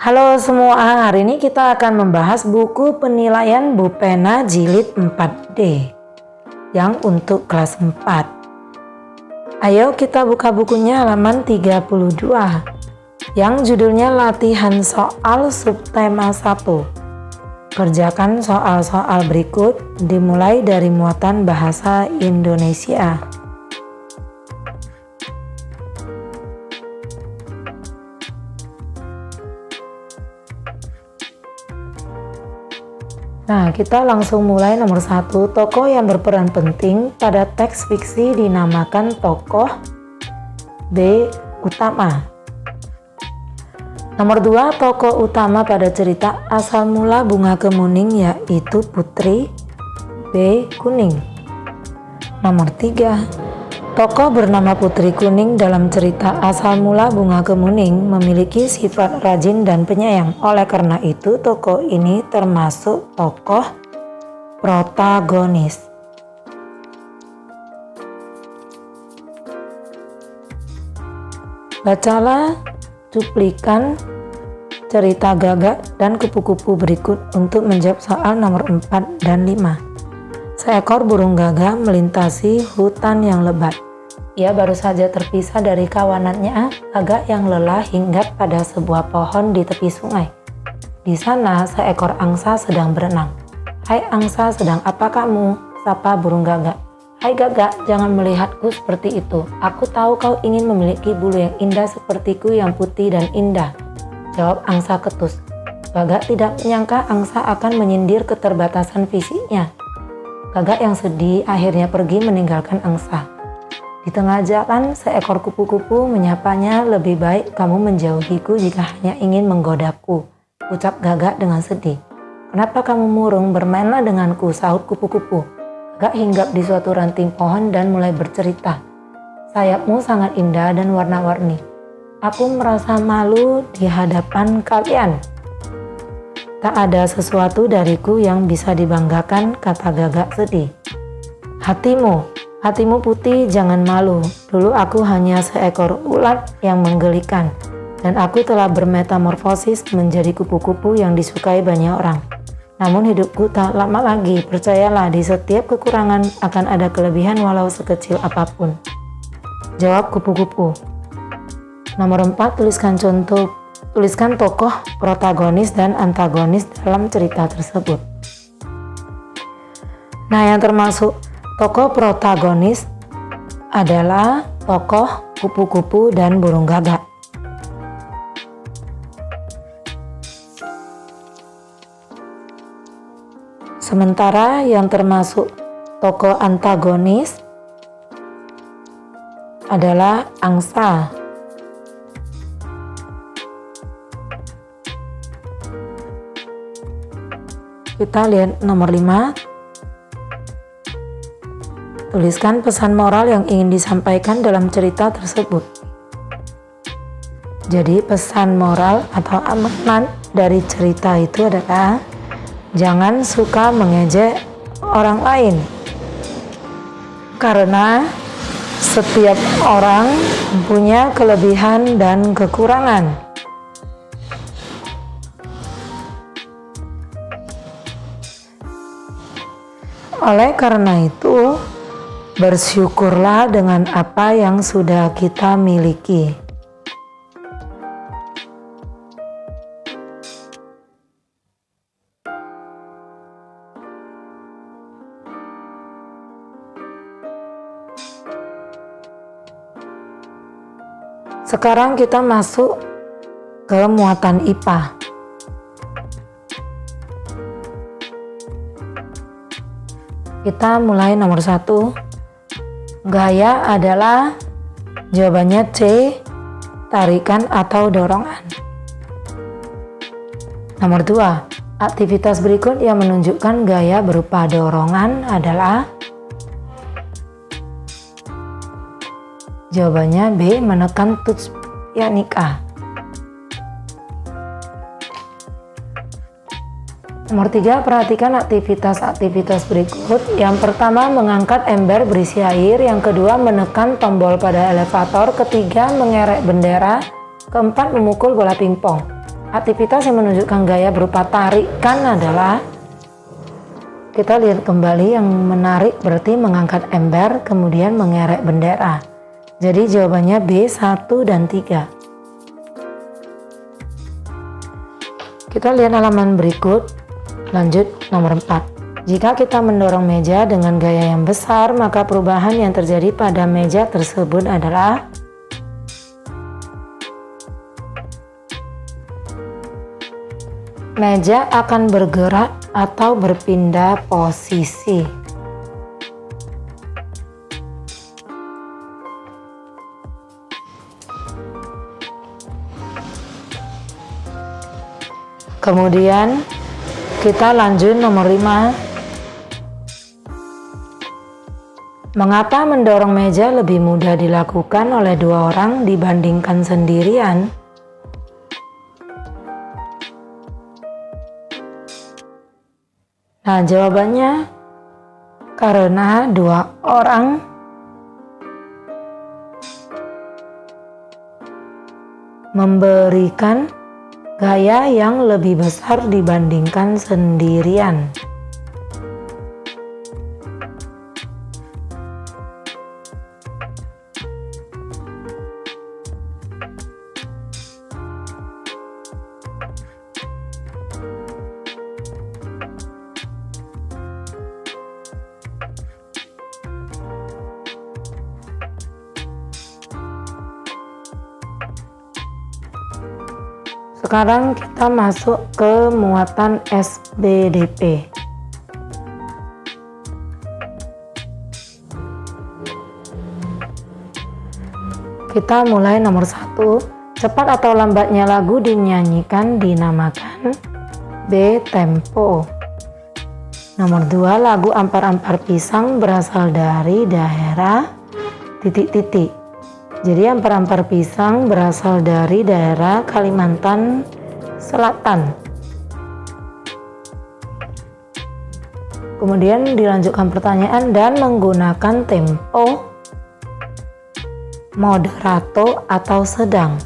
Halo semua, hari ini kita akan membahas buku penilaian Bu Pena jilid 4D yang untuk kelas 4. Ayo kita buka bukunya halaman 32 yang judulnya latihan soal subtema 1. Kerjakan soal-soal berikut dimulai dari muatan bahasa Indonesia. Nah, kita langsung mulai nomor 1. Tokoh yang berperan penting pada teks fiksi dinamakan tokoh B. Utama. Nomor 2. Tokoh utama pada cerita asal mula bunga kemuning yaitu Putri B. Kuning. Nomor 3. Tokoh bernama Putri Kuning dalam cerita asal mula bunga kemuning memiliki sifat rajin dan penyayang. Oleh karena itu, tokoh ini termasuk tokoh protagonis. Bacalah cuplikan cerita Gagak dan kupu-kupu berikut untuk menjawab soal nomor 4 dan 5. Seekor burung gagak melintasi hutan yang lebat. Ia baru saja terpisah dari kawanannya. Gagak yang lelah hinggap pada sebuah pohon di tepi sungai. Di sana seekor angsa sedang berenang. "Hai angsa, sedang apa kamu?" sapa burung gagak. "Hai gagak, jangan melihatku seperti itu. Aku tahu kau ingin memiliki bulu yang indah sepertiku yang putih dan indah," jawab angsa ketus. Gagak tidak menyangka angsa akan menyindir keterbatasan fisiknya. Gagak yang sedih akhirnya pergi meninggalkan angsa. Di tengah jalan, seekor kupu-kupu menyapanya, "Lebih baik kamu menjauhiku jika hanya ingin menggodaku," ucap Gagak dengan sedih. "Kenapa kamu murung? Bermainlah denganku," sahut kupu-kupu. Gagak hinggap di suatu ranting pohon dan mulai bercerita. "Sayapmu sangat indah dan warna-warni. Aku merasa malu di hadapan kalian. Tak ada sesuatu dariku yang bisa dibanggakan," kata Gagak sedih. Hatimu putih, jangan malu. Dulu aku hanya seekor ulat yang menggelikan, dan aku telah bermetamorfosis menjadi kupu-kupu yang disukai banyak orang. Namun hidupku tak lama lagi, percayalah, di setiap kekurangan akan ada kelebihan walau sekecil apapun, jawab kupu-kupu. Nomor 4, tuliskan tokoh protagonis dan antagonis dalam cerita tersebut. Nah, yang termasuk tokoh protagonis adalah tokoh kupu-kupu dan burung gagak. Sementara yang termasuk tokoh antagonis adalah angsa. Kita lihat nomor 5. Tuliskan pesan moral yang ingin disampaikan dalam cerita tersebut. Jadi pesan moral atau amanat dari cerita itu adalah jangan suka mengejek orang lain. Karena setiap orang punya kelebihan dan kekurangan. Oleh karena itu, bersyukurlah dengan apa yang sudah kita miliki. Sekarang kita masuk ke muatan IPA. Kita mulai nomor 1. Gaya adalah jawabannya C, tarikan atau dorongan. Nomor 2. Aktivitas berikut yang menunjukkan gaya berupa dorongan adalah jawabannya B, menekan touch pianik A. Nomor 3, perhatikan aktivitas-aktivitas berikut. Yang pertama, mengangkat ember berisi air. Yang kedua, menekan tombol pada elevator. Ketiga, mengerek bendera. Keempat, memukul bola pingpong. Aktivitas yang menunjukkan gaya berupa tarikan adalah, kita lihat kembali, yang menarik berarti mengangkat ember kemudian mengerek bendera. Jadi jawabannya B 1 dan 3. Kita lihat halaman berikut, lanjut nomor 4. Jika kita mendorong meja dengan gaya yang besar, maka perubahan yang terjadi pada meja tersebut adalah meja akan bergerak atau berpindah posisi. Kemudian kita lanjut nomor 5. Mengapa mendorong meja lebih mudah dilakukan oleh 2 orang dibandingkan sendirian? Nah, jawabannya karena 2 orang memberikan gaya yang lebih besar dibandingkan sendirian. Sekarang kita masuk ke muatan SBDP. Kita mulai nomor 1. Cepat atau lambatnya lagu dinyanyikan dinamakan. B. Tempo. Nomor 2. Lagu Ampar-Ampar Pisang berasal dari daerah titik-titik. Jadi Ampar-Ampar Pisang berasal dari daerah Kalimantan Selatan. Kemudian dilanjutkan pertanyaan, dan menggunakan tempo moderato atau sedang.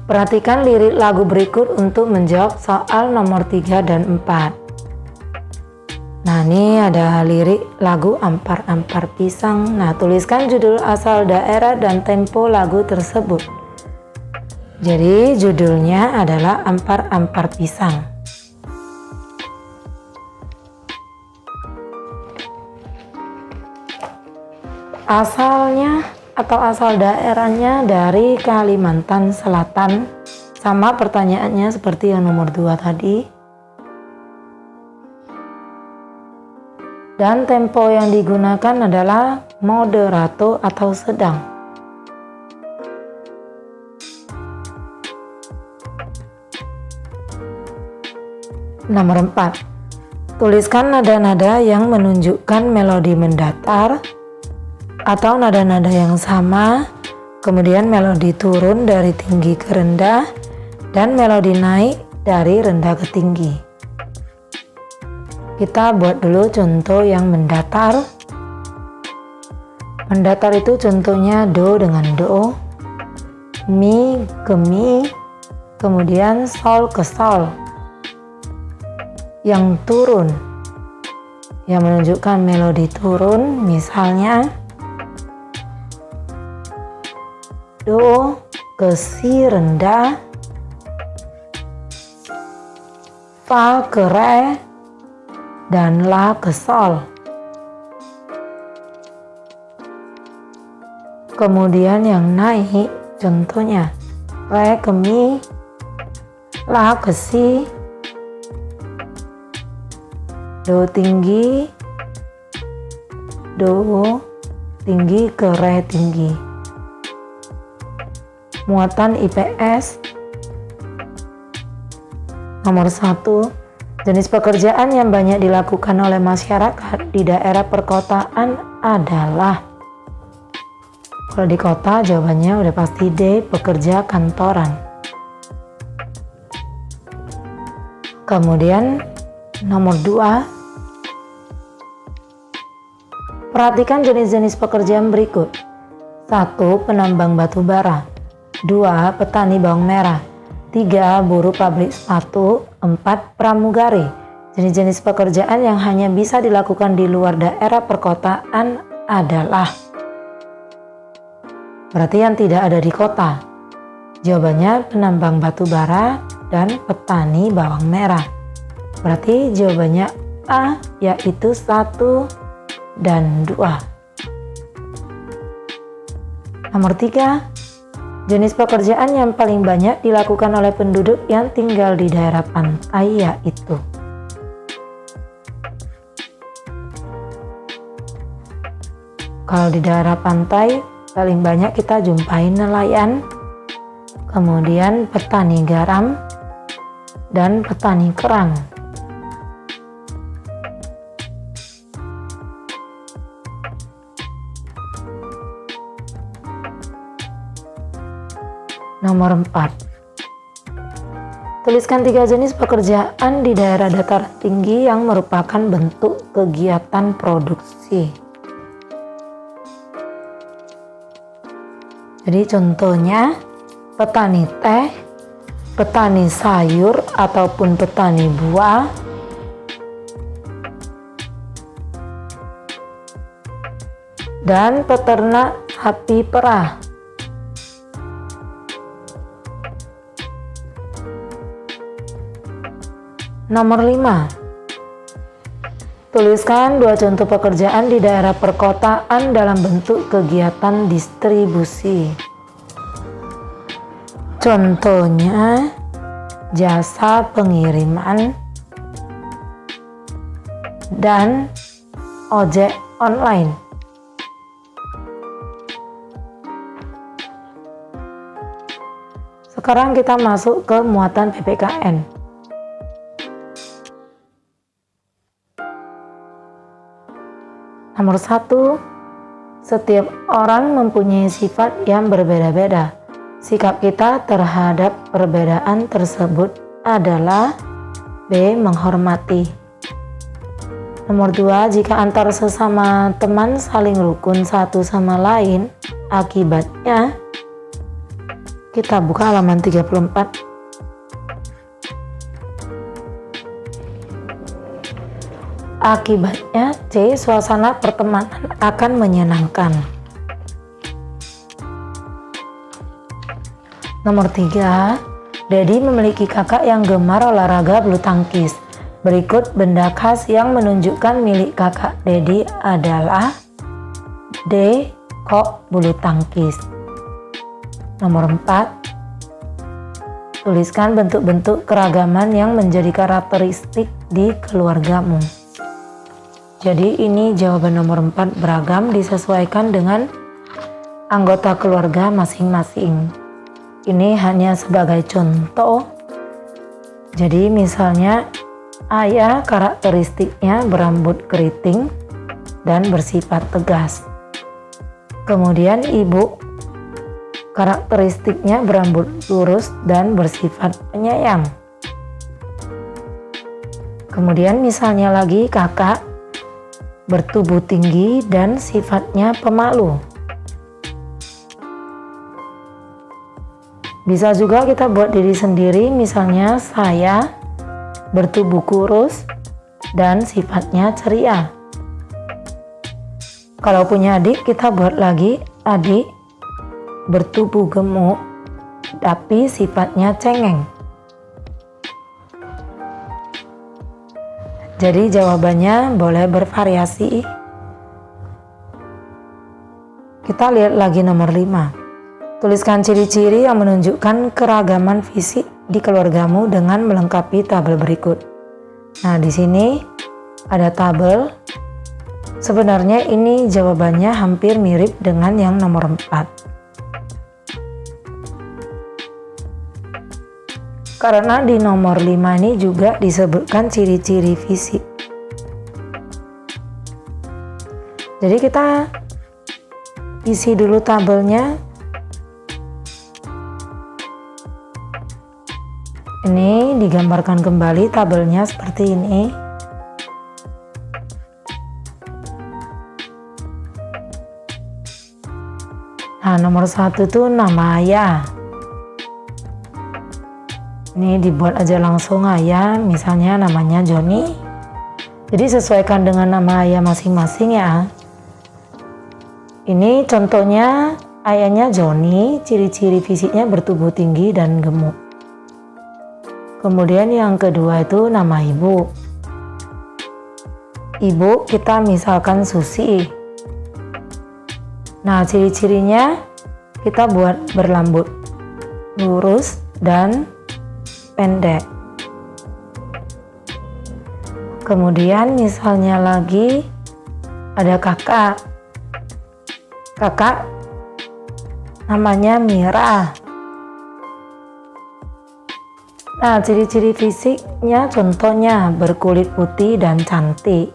Perhatikan lirik lagu berikut untuk menjawab soal nomor 3 dan 4. Nah, ini ada lirik lagu Ampar-Ampar Pisang. Nah, tuliskan judul, asal daerah, dan tempo lagu tersebut. Jadi judulnya adalah Ampar-Ampar Pisang. Asalnya atau asal daerahnya dari Kalimantan Selatan. Sama pertanyaannya seperti yang nomor 2 tadi. Dan tempo yang digunakan adalah moderato atau sedang. Nomor 4. Tuliskan nada-nada yang menunjukkan melodi mendatar atau nada-nada yang sama, kemudian melodi turun dari tinggi ke rendah, dan melodi naik dari rendah ke tinggi. Kita buat dulu contoh yang mendatar. Mendatar itu contohnya do dengan do, mi ke mi, kemudian sol ke sol. Yang turun, yang menunjukkan melodi turun, misalnya do ke si rendah, fa ke re, dan la ke sol. Kemudian yang naik contohnya re ke mi, la ke si, do tinggi, do tinggi ke re tinggi. Muatan IPS nomor 1. Jenis pekerjaan yang banyak dilakukan oleh masyarakat di daerah perkotaan adalah, kalau di kota jawabannya udah pasti D, pekerja kantoran. Kemudian nomor 2, perhatikan jenis-jenis pekerjaan berikut. 1. Penambang batu bara. 2. Petani bawang merah. 3. Buruh pabrik sepatu. 4. Pramugari. Jenis-jenis pekerjaan yang hanya bisa dilakukan di luar daerah perkotaan adalah, berarti yang tidak ada di kota. Jawabannya penambang batu bara dan petani bawang merah. Berarti jawabannya A, yaitu 1 dan 2. Nomor 3, jenis pekerjaan yang paling banyak dilakukan oleh penduduk yang tinggal di daerah pantai yaitu, kalau di daerah pantai paling banyak kita jumpai nelayan, kemudian petani garam, dan petani kerang. Nomor 4. Tuliskan 3 jenis pekerjaan di daerah dataran tinggi yang merupakan bentuk kegiatan produksi. Jadi contohnya petani teh, petani sayur ataupun petani buah, dan peternak sapi perah. Nomor 5. Tuliskan 2 contoh pekerjaan di daerah perkotaan dalam bentuk kegiatan distribusi. Contohnya jasa pengiriman dan ojek online. Sekarang kita masuk ke muatan PPKN. Nomor 1, setiap orang mempunyai sifat yang berbeda-beda. Sikap kita terhadap perbedaan tersebut adalah B. Menghormati. Nomor 2, jika antar sesama teman saling rukun satu sama lain, akibatnya, kita buka halaman 34. Akibatnya C. Suasana pertemanan akan menyenangkan. Nomor 3, Dedi memiliki kakak yang gemar olahraga bulu tangkis. Berikut benda khas yang menunjukkan milik kakak Dedi adalah D. Kok bulu tangkis. Nomor 4, tuliskan bentuk-bentuk keragaman yang menjadi karakteristik di keluargamu. Jadi ini jawaban nomor 4, beragam disesuaikan dengan anggota keluarga masing-masing. Ini hanya sebagai contoh. Jadi misalnya ayah karakteristiknya berambut keriting dan bersifat tegas. Kemudian ibu karakteristiknya berambut lurus dan bersifat penyayang. Kemudian misalnya lagi kakak bertubuh tinggi dan sifatnya pemalu. Bisa juga kita buat diri sendiri, misalnya saya bertubuh kurus dan sifatnya ceria. Kalau punya adik, kita buat lagi adik bertubuh gemuk tapi sifatnya cengeng. Jadi jawabannya boleh bervariasi. Kita lihat lagi nomor 5. Tuliskan ciri-ciri yang menunjukkan keragaman fisik di keluargamu dengan melengkapi tabel berikut. Nah, di sini ada tabel. Sebenarnya ini jawabannya hampir mirip dengan yang nomor 4. Karena di nomor 5 ini juga disebutkan ciri-ciri fisik. Jadi kita isi dulu tabelnya. Ini digambarkan kembali tabelnya seperti ini. Nah, nomor 1 tuh nama ayah. Ini dibuat aja langsung ayah, misalnya namanya Joni. Jadi sesuaikan dengan nama ayah masing-masing ya. Ini contohnya ayahnya Joni, ciri-ciri fisiknya bertubuh tinggi dan gemuk. Kemudian yang kedua itu nama ibu. Ibu kita misalkan Susi. Nah, ciri-cirinya kita buat berambut lurus dan pendek. Kemudian misalnya lagi ada kakak. Kakak namanya Mira. Nah, ciri-ciri fisiknya contohnya berkulit putih dan cantik.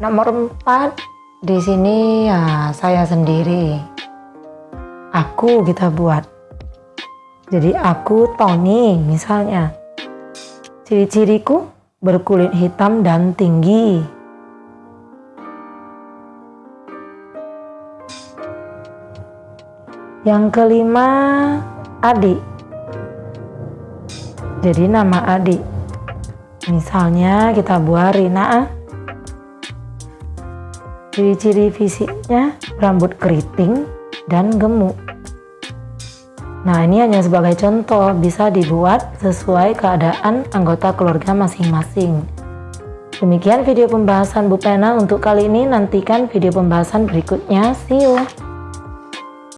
Nomor 4 di sini ya saya sendiri. Aku kita buat. Jadi aku Tony misalnya. Ciri-ciriku berkulit hitam dan tinggi. Yang kelima adik. Jadi nama adik. Misalnya kita buat Rina. Ciri-ciri fisiknya rambut keriting dan gemuk. Nah, ini hanya sebagai contoh, bisa dibuat sesuai keadaan anggota keluarga masing-masing. Demikian video pembahasan Bu Pena untuk kali ini, nantikan video pembahasan berikutnya. See you!